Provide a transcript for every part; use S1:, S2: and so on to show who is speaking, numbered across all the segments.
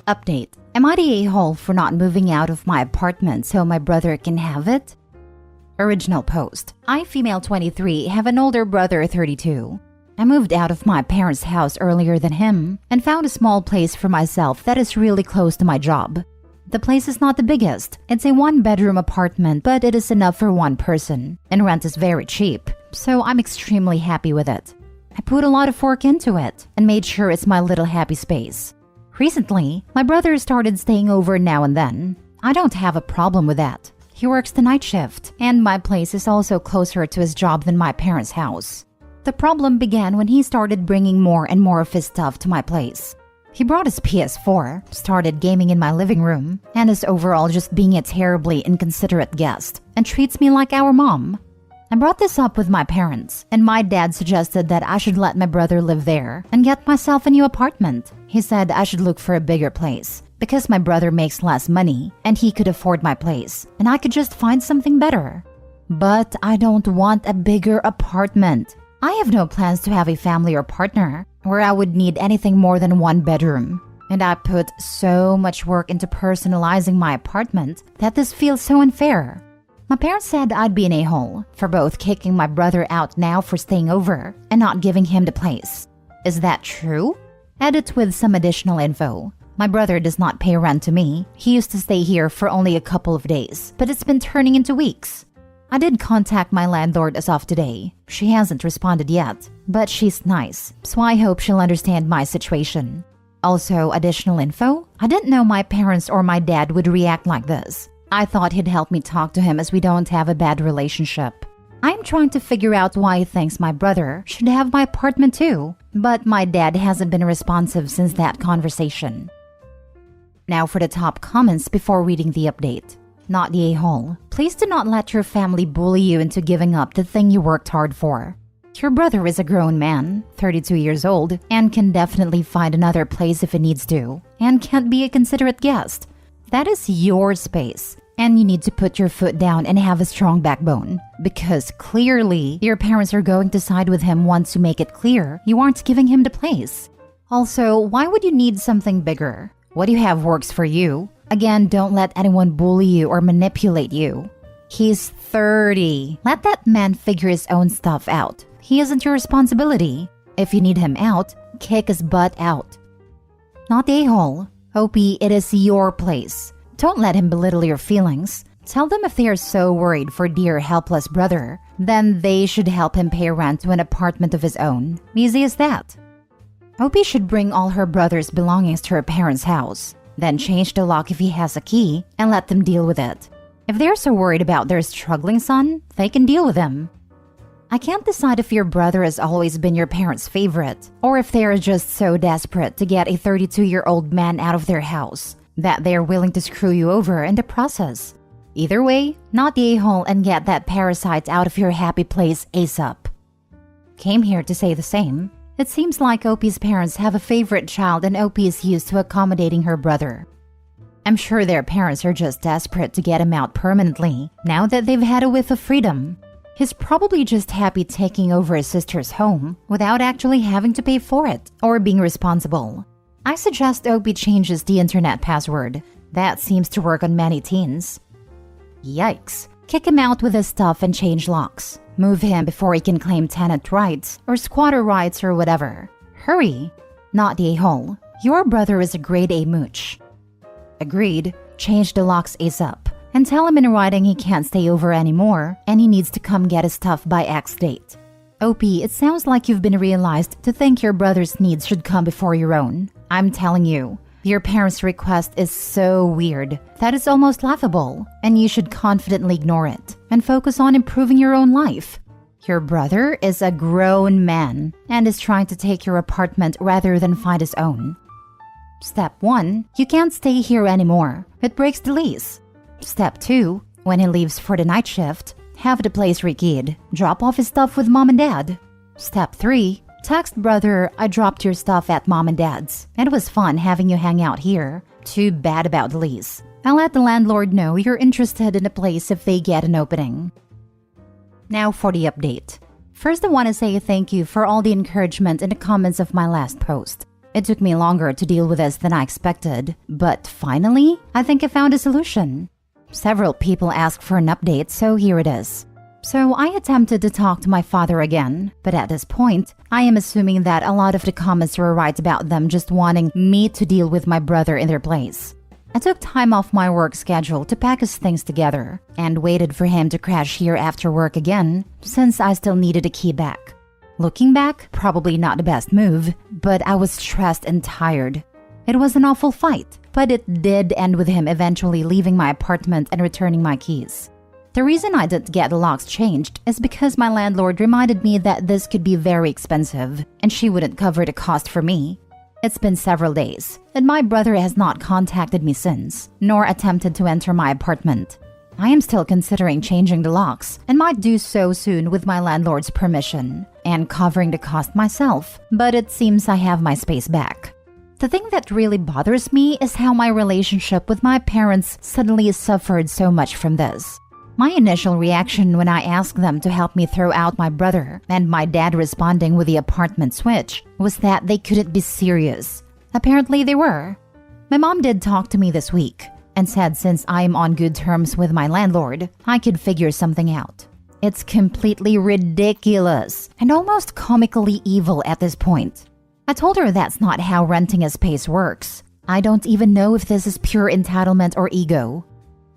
S1: Update. Am I the a-hole for not moving out of my apartment so my brother can have it? Original post. I, female 23, have an older brother 32. I moved out of my parents' house earlier than him and found a small place for myself that is really close to my job. The place is not the biggest. It's a one-bedroom apartment, but it is enough for one person, and rent is very cheap, so I'm extremely happy with it. I put a lot of work into it and made sure it's my little happy space. Recently, my brother started staying over now and then. I don't have a problem with that. He works the night shift, and my place is also closer to his job than my parents' house. The problem began when he started bringing more and more of his stuff to my place. He brought his PS4, started gaming in my living room, and is overall just being a terribly inconsiderate guest, and treats me like our mom. I brought this up with my parents, and my dad suggested that I should let my brother live there and get myself a new apartment. He said I should look for a bigger place, because my brother makes less money, and he could afford my place, and I could just find something better. But I don't want a bigger apartment. I have no plans to have a family or partner where I would need anything more than one bedroom. And I put so much work into personalizing my apartment that this feels so unfair. My parents said I'd be an a-hole for both kicking my brother out now for staying over and not giving him the place. Is that true? Edit with some additional info. My brother does not pay rent to me. He used to stay here for only a couple of days, but it's been turning into weeks. I did contact my landlord as of today. She hasn't responded yet, but she's nice, so I hope she'll understand my situation. Also, additional info, I didn't know my parents or my dad would react like this. I thought he'd help me talk to him as we don't have a bad relationship. I'm trying to figure out why he thinks my brother should have my apartment too, but my dad hasn't been responsive since that conversation. Now for the top comments before reading the update. Not the a-hole. Please do not let your family bully you into giving up the thing you worked hard for. Your brother is a grown man, 32 years old, and can definitely find another place if he needs to, and can't be a considerate guest. That is your space, and you need to put your foot down and have a strong backbone, because clearly your parents are going to side with him once you make it clear you aren't giving him the place. Also, why would you need something bigger? What you have works for you. Again, don't let anyone bully you or manipulate you. He's 30. Let that man figure his own stuff out. He isn't your responsibility. If you need him out, kick his butt out. Not the a-hole. OP, it is your place. Don't let him belittle your feelings. Tell them if they are so worried for dear helpless brother, then they should help him pay rent to an apartment of his own. Easy as that. OP should bring all her brother's belongings to her parents' house, then change the lock if he has a key and let them deal with it. If they're so worried about their struggling son, they can deal with him. I can't decide if your brother has always been your parents' favorite, or if they are just so desperate to get a 32-year-old man out of their house that they are willing to screw you over in the process. Either way, not the a-hole and get that parasite out of your happy place ASAP. Came here to say the same. It seems like OP's parents have a favorite child and OP is used to accommodating her brother. I'm sure their parents are just desperate to get him out permanently now that they've had a whiff of freedom. He's probably just happy taking over his sister's home without actually having to pay for it or being responsible. I suggest OP changes the internet password. That seems to work on many teens. Yikes. Kick him out with his stuff and change locks. Move him before he can claim tenant rights or squatter rights or whatever. Hurry. Not the a-hole. Your brother is a grade A mooch. Agreed. Change the locks ASAP. And tell him in writing he can't stay over anymore and he needs to come get his stuff by X date. OP, it sounds like you've been realized to think your brother's needs should come before your own. I'm telling you, your parents' request is so weird that it's almost laughable, and you should confidently ignore it and focus on improving your own life. Your brother is a grown man and is trying to take your apartment rather than find his own. Step 1. You can't stay here anymore. It breaks the lease. Step 2. When he leaves for the night shift, have the place rekeyed. Drop off his stuff with mom and dad. Step 3. Text brother, I dropped your stuff at mom and dad's. It was fun having you hang out here. Too bad about the lease. I'll let the landlord know you're interested in the place if they get an opening. Now for the update. First, I want to say thank you for all the encouragement in the comments of my last post. It took me longer to deal with this than I expected, but finally, I think I found a solution. Several people asked for an update, so here it is. So I attempted to talk to my father again, but at this point, I am assuming that a lot of the comments were right about them just wanting me to deal with my brother in their place. I took time off my work schedule to pack his things together and waited for him to crash here after work again, since I still needed a key back. Looking back, probably not the best move, but I was stressed and tired. It was an awful fight, but it did end with him eventually leaving my apartment and returning my keys. The reason I didn't get the locks changed is because my landlord reminded me that this could be very expensive and she wouldn't cover the cost for me. It's been several days, and my brother has not contacted me since, nor attempted to enter my apartment. I am still considering changing the locks and might do so soon with my landlord's permission and covering the cost myself, but it seems I have my space back. The thing that really bothers me is how my relationship with my parents suddenly suffered so much from this. My initial reaction when I asked them to help me throw out my brother and my dad responding with the apartment switch was that they couldn't be serious. Apparently they were. My mom did talk to me this week and said since I am on good terms with my landlord, I could figure something out. It's completely ridiculous and almost comically evil at this point. I told her that's not how renting a space works. I don't even know if this is pure entitlement or ego.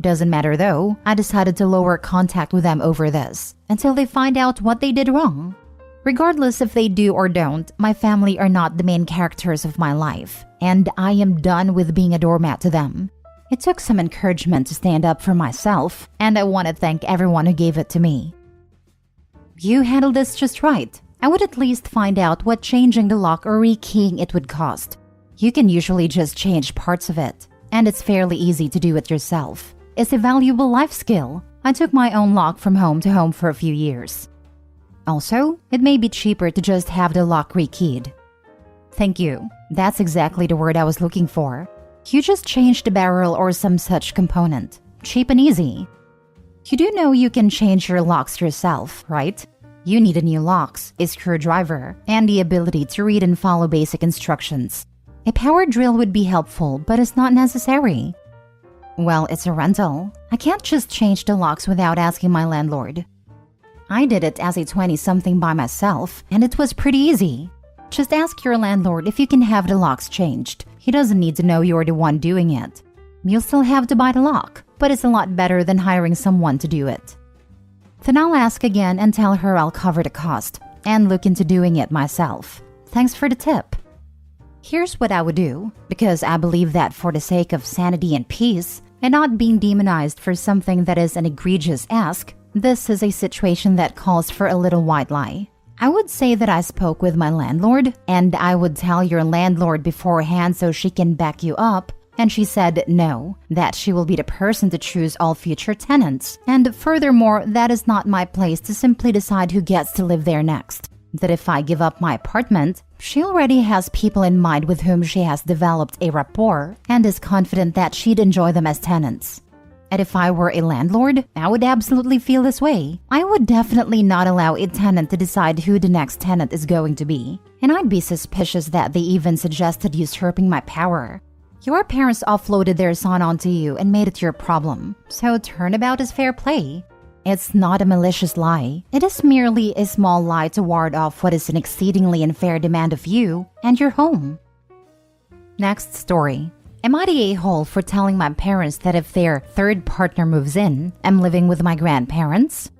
S1: Doesn't matter though, I decided to lower contact with them over this until they find out what they did wrong. Regardless if they do or don't, my family are not the main characters of my life, and I am done with being a doormat to them. It took some encouragement to stand up for myself, and I want to thank everyone who gave it to me. You handled this just right. I would at least find out what changing the lock or rekeying it would cost. You can usually just change parts of it, and it's fairly easy to do it yourself. It's a valuable life skill. I took my own lock from home to home for a few years. Also, it may be cheaper to just have the lock rekeyed. Thank you. That's exactly the word I was looking for. You just change the barrel or some such component. Cheap and easy. You do know you can change your locks yourself, right? You need a new locks, a screwdriver, and the ability to read and follow basic instructions. A power drill would be helpful, but it's not necessary. Well, it's a rental. I can't just change the locks without asking my landlord. I did it as a 20-something by myself, and it was pretty easy. Just ask your landlord if you can have the locks changed. He doesn't need to know you're the one doing it. You'll still have to buy the lock, but it's a lot better than hiring someone to do it. Then I'll ask again and tell her I'll cover the cost and look into doing it myself. Thanks for the tip. Here's what I would do, because I believe that for the sake of sanity and peace, and not being demonized for something that is an egregious ask, this is a situation that calls for a little white lie. I would say that I spoke with my landlord, and I would tell your landlord beforehand so she can back you up, and she said no, that she will be the person to choose all future tenants, and furthermore, that is not my place to simply decide who gets to live there next. That if I give up my apartment, she already has people in mind with whom she has developed a rapport and is confident that she'd enjoy them as tenants. And if I were a landlord, I would absolutely feel this way. I would definitely not allow a tenant to decide who the next tenant is going to be. And I'd be suspicious that they even suggested usurping my power. Your parents offloaded their son onto you and made it your problem. So turnabout is fair play. It's not a malicious lie. It is merely a small lie to ward off what is an exceedingly unfair demand of you and your home. Next story. Am I the a-hole for telling my parents that if their third partner moves in, I'm living with my grandparents?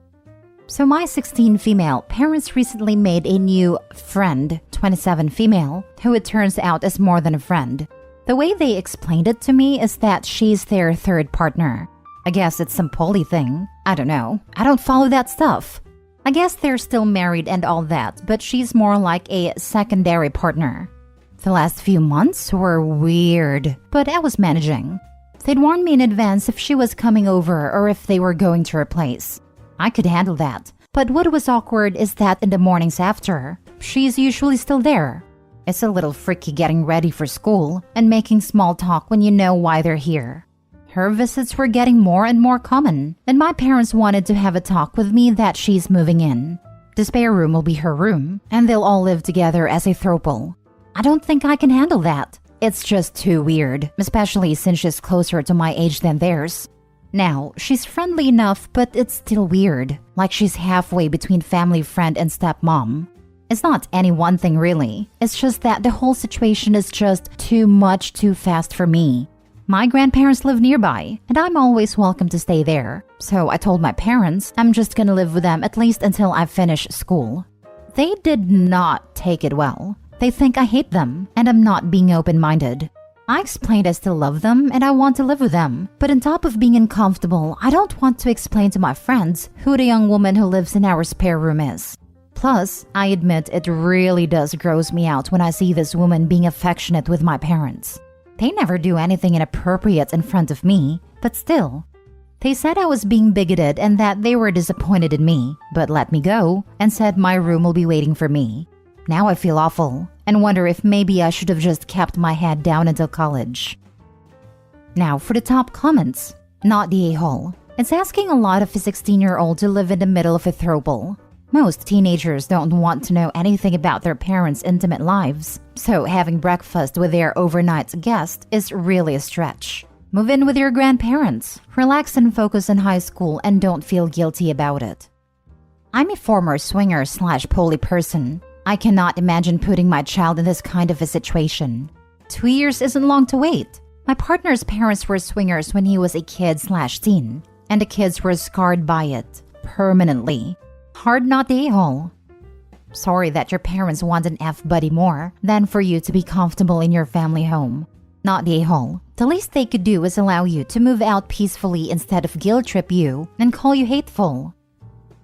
S1: So my 16 female parents recently made a new friend, 27 female, who it turns out is more than a friend. The way they explained it to me is that she's their third partner. I guess it's some poly thing. I don't know. I don't follow that stuff. I guess they're still married and all that, but she's more like a secondary partner. The last few months were weird, but I was managing. They'd warned me in advance if she was coming over or if they were going to replace. I could handle that, but what was awkward is that in the mornings after, she's usually still there. It's a little freaky getting ready for school and making small talk when you know why they're here. Her visits were getting more and more common, and my parents wanted to have a talk with me that she's moving in. The spare room will be her room, and they'll all live together as a throuple. I don't think I can handle that. It's just too weird, especially since she's closer to my age than theirs. Now, she's friendly enough, but it's still weird, like she's halfway between family friend and stepmom. It's not any one thing really, it's just that the whole situation is just too much too fast for me. My grandparents live nearby, and I'm always welcome to stay there. So I told my parents I'm just gonna live with them at least until I finish school. They did not take it well. They think I hate them, and I'm not being open-minded. I explained I still love them and I want to live with them, but on top of being uncomfortable, I don't want to explain to my friends who the young woman who lives in our spare room is. Plus, I admit it really does gross me out when I see this woman being affectionate with my parents. They never do anything inappropriate in front of me, but still. They said I was being bigoted and that they were disappointed in me, but let me go and said my room will be waiting for me. Now I feel awful and wonder if maybe I should have just kept my head down until college. Now for the top comments. Not the a-hole. It's asking a lot of a 16-year-old to live in the middle of a throuple. Most teenagers don't want to know anything about their parents' intimate lives, so having breakfast with their overnight guest is really a stretch. Move in with your grandparents, relax and focus on high school and don't feel guilty about it. I'm a former swinger/poly person. I cannot imagine putting my child in this kind of a situation. 2 years isn't long to wait. My partner's parents were swingers when he was a kid/teen, and the kids were scarred by it, permanently. Hard not the a-hole. Sorry that your parents want an F-buddy more than for you to be comfortable in your family home. Not the a-hole. The least they could do is allow you to move out peacefully instead of guilt trip you and call you hateful.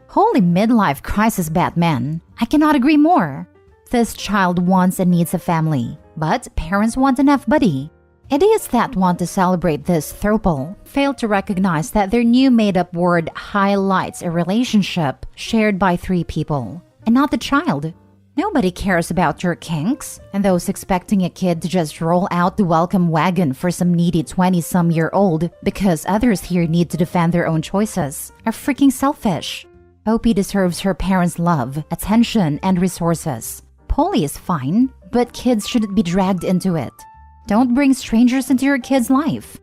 S1: Holy midlife crisis, Batman. I cannot agree more. This child wants and needs a family, but parents want an F-buddy. Idiots that want to celebrate this throuple fail to recognize that their new made-up word highlights a relationship shared by 3 people, and not the child. Nobody cares about your kinks, and those expecting a kid to just roll out the welcome wagon for some needy 20-some-year-old because others here need to defend their own choices are freaking selfish. Opie deserves her parents' love, attention, and resources. Poly is fine, but kids shouldn't be dragged into it. Don't bring strangers into your kid's life.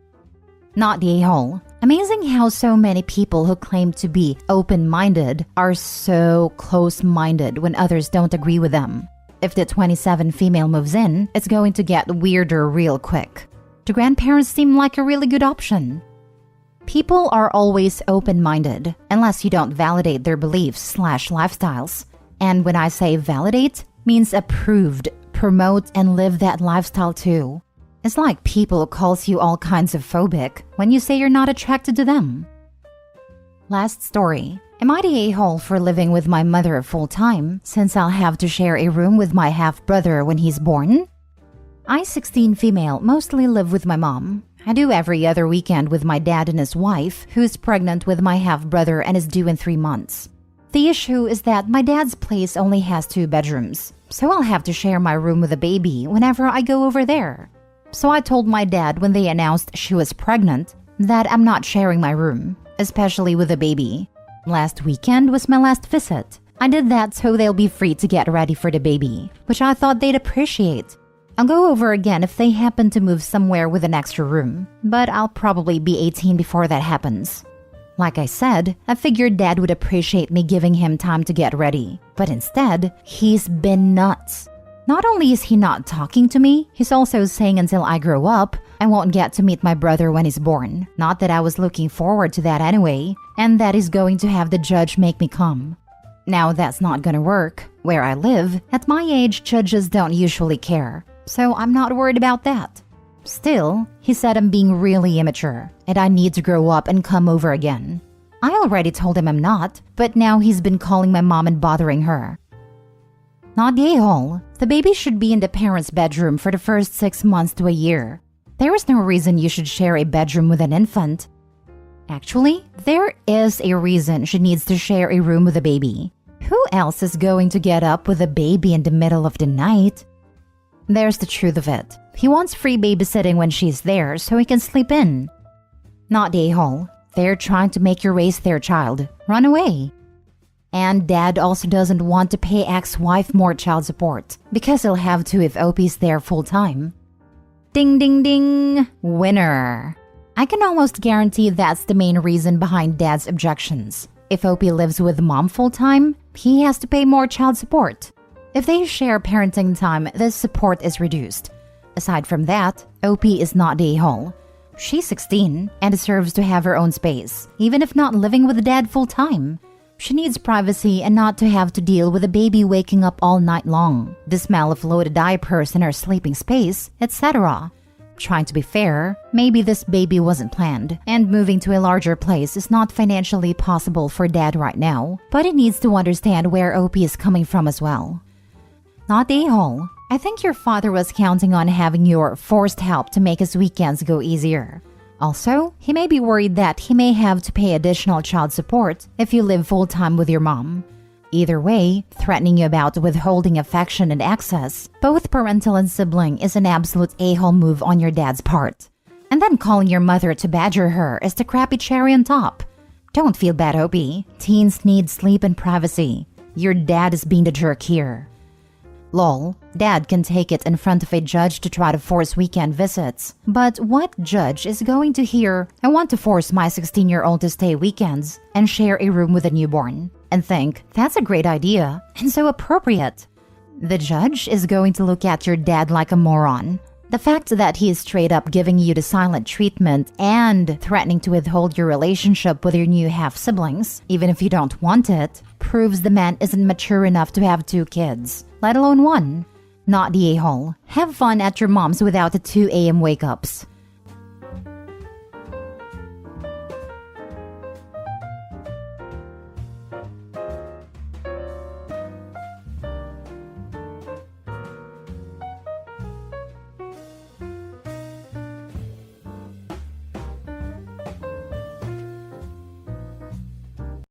S1: Not the a-hole. Amazing how so many people who claim to be open-minded are so close-minded when others don't agree with them. If the 27 female moves in, it's going to get weirder real quick. The grandparents seem like a really good option. People are always open-minded, unless you don't validate their beliefs/lifestyles. And when I say validate, means approved, promote, and live that lifestyle too. It's like people calls you all kinds of phobic when you say you're not attracted to them. Last story. Am I the a-hole for living with my mother full-time since I'll have to share a room with my half-brother when he's born? I, 16 female, mostly live with my mom. I do every other weekend with my dad and his wife, who is pregnant with my half-brother and is due in 3 months. The issue is that my dad's place only has 2 bedrooms, so I'll have to share my room with a baby whenever I go over there. So I told my dad when they announced she was pregnant that I'm not sharing my room, especially with a baby. Last weekend was my last visit. I did that so they'll be free to get ready for the baby, which I thought they'd appreciate. I'll go over again if they happen to move somewhere with an extra room, but I'll probably be 18 before that happens. Like I said, I figured Dad would appreciate me giving him time to get ready, but instead, he's been nuts. Not only is he not talking to me, he's also saying until I grow up, I won't get to meet my brother when he's born. Not that I was looking forward to that anyway, and that he's going to have the judge make me come. Now that's not gonna work. Where I live, at my age, judges don't usually care, so I'm not worried about that. Still, he said I'm being really immature, and I need to grow up and come over again. I already told him I'm not, but now he's been calling my mom and bothering her. Not the a-hole. The baby should be in the parents' bedroom for the first 6 months to a year. There is no reason you should share a bedroom with an infant. Actually, there is a reason she needs to share a room with a baby. Who else is going to get up with a baby in the middle of the night? There's the truth of it. He wants free babysitting when she's there so he can sleep in. Not the a-hole. They're trying to make you raise their child. Run away. And dad also doesn't want to pay ex-wife more child support because he'll have to if OP's there full-time. Ding ding ding! Winner! I can almost guarantee that's the main reason behind dad's objections. If OP lives with mom full-time, he has to pay more child support. If they share parenting time, this support is reduced. Aside from that, OP is not the a-hole. She's 16 and deserves to have her own space, even if not living with dad full-time. She needs privacy and not to have to deal with a baby waking up all night long, the smell of loaded diapers in her sleeping space, etc. Trying to be fair, maybe this baby wasn't planned, and moving to a larger place is not financially possible for dad right now, but he needs to understand where OP is coming from as well. Not the a-hole. I think your father was counting on having your forced help to make his weekends go easier. Also, he may be worried that he may have to pay additional child support if you live full-time with your mom. Either way, threatening you about withholding affection and access, both parental and sibling, is an absolute a-hole move on your dad's part. And then calling your mother to badger her is the crappy cherry on top. Don't feel bad, OP. Teens need sleep and privacy. Your dad is being the jerk here. Lol, dad can take it in front of a judge to try to force weekend visits. But what judge is going to hear, "I want to force my 16-year-old to stay weekends and share a room with a newborn," and think, "That's a great idea and so appropriate"? The judge is going to look at your dad like a moron. The fact that he is straight up giving you the silent treatment and threatening to withhold your relationship with your new half-siblings, even if you don't want it, proves the man isn't mature enough to have 2 kids, let alone 1. Not the a-hole. Have fun at your mom's without the 2 a.m. wake-ups.